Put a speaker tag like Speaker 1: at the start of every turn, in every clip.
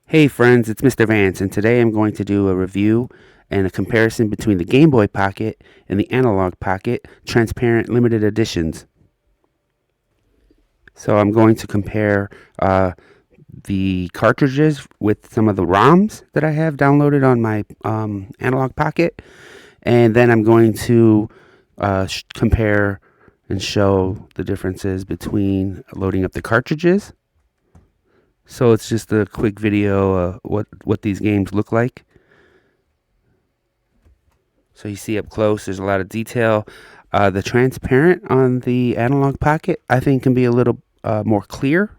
Speaker 1: Hey friends, it's Mr. Vance, and today I'm going to do a review and a comparison between the Game Boy Pocket and the Analog Pocket Transparent Limited Editions. So I'm going to compare the cartridges with some of the ROMs that I have downloaded on my Analog Pocket, and then I'm going to compare and show the differences between loading up the cartridges. So it's just a quick video what these games look like. So you see up close, there's a lot of detail. The transparent on the Analog Pocket, I think, can be a little more clear.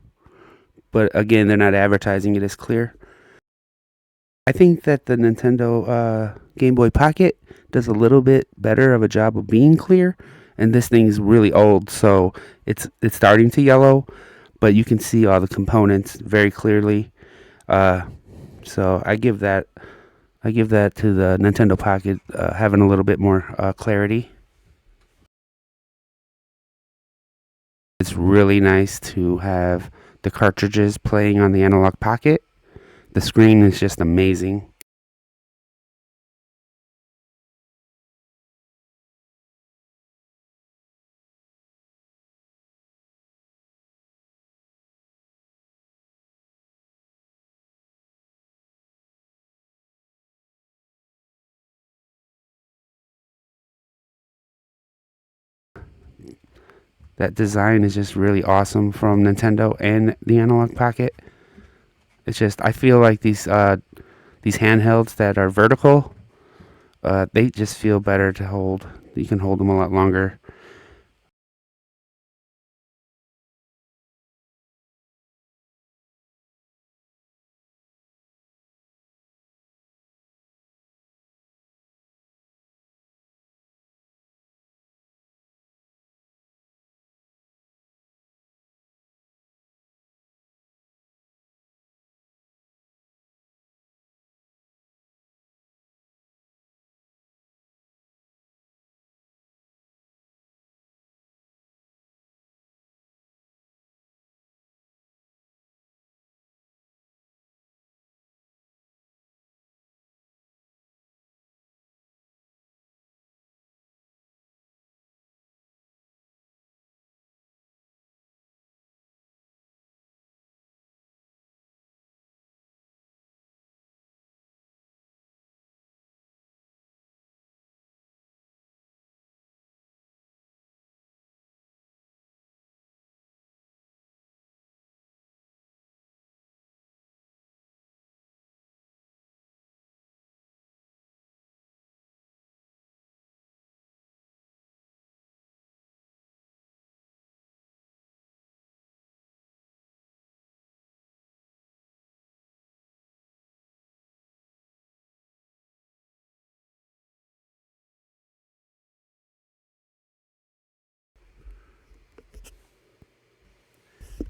Speaker 1: But again, they're not advertising it as clear. I think that the Nintendo Game Boy Pocket does a little bit better of a job of being clear. And this thing's really old, so it's starting to yellow. But you can see all the components very clearly. So I give that to the Nintendo Pocket having a little bit more clarity. It's really nice to have the cartridges playing on the Analog Pocket. The screen is just amazing. That design is just really awesome from Nintendo and the Analog Pocket. It's just, I feel like these handhelds that are vertical, they just feel better to hold. You can hold them a lot longer.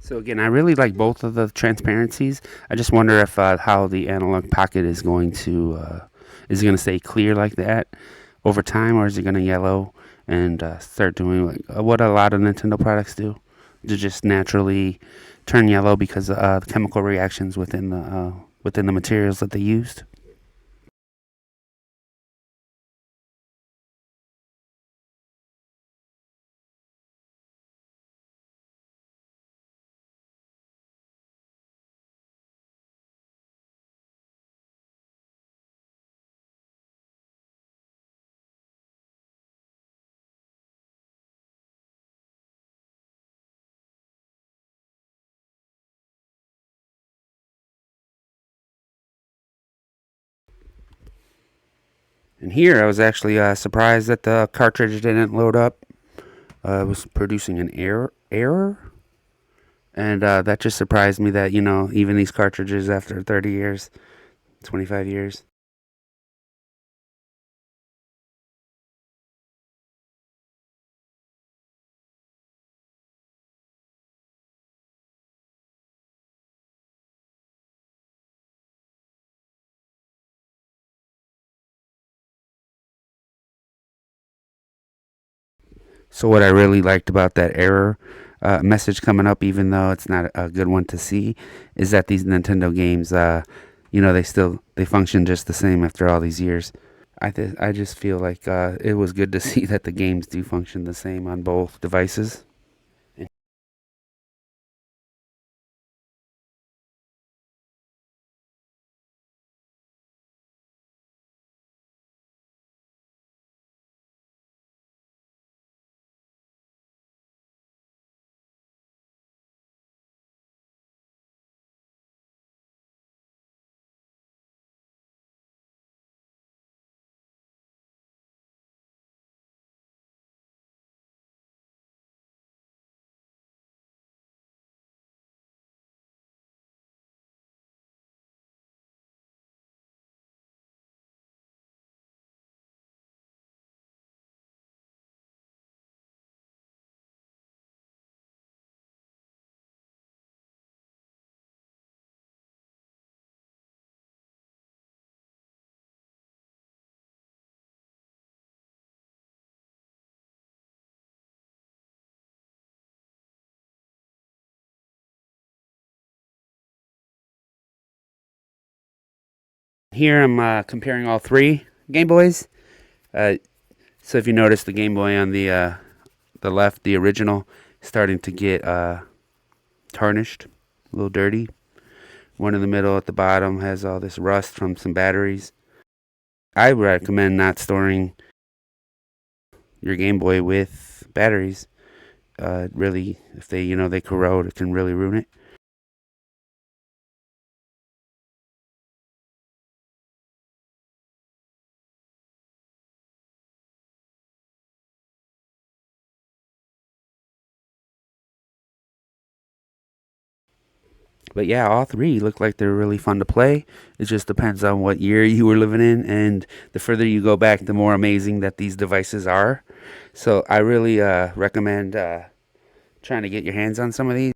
Speaker 1: So again, I really like both of the transparencies. I just wonder if how the Analog Pocket is going to stay clear like that over time, or is it going to yellow and start doing like what a lot of Nintendo products do, to just naturally turn yellow because the chemical reactions within the materials that they used. And here, I was actually surprised that the cartridge didn't load up. It was producing an error. And that just surprised me that, even these cartridges after 30 years, 25 years. So what I really liked about that error message coming up, even though it's not a good one to see, is that these Nintendo games they function just the same after all these years. I just feel like it was good to see that the games do function the same on both devices. Here I'm comparing all three Game Boys. Uh, so if you notice, the Game Boy on the left, the original, starting to get tarnished, a little dirty. One in the middle at the bottom has all this rust from some batteries. I recommend not storing your Game Boy with batteries. Really, if they corrode, it can really ruin it. But yeah, all three look like they're really fun to play. It just depends on what year you were living in, and the further you go back, the more amazing that these devices are. So I really recommend trying to get your hands on some of these.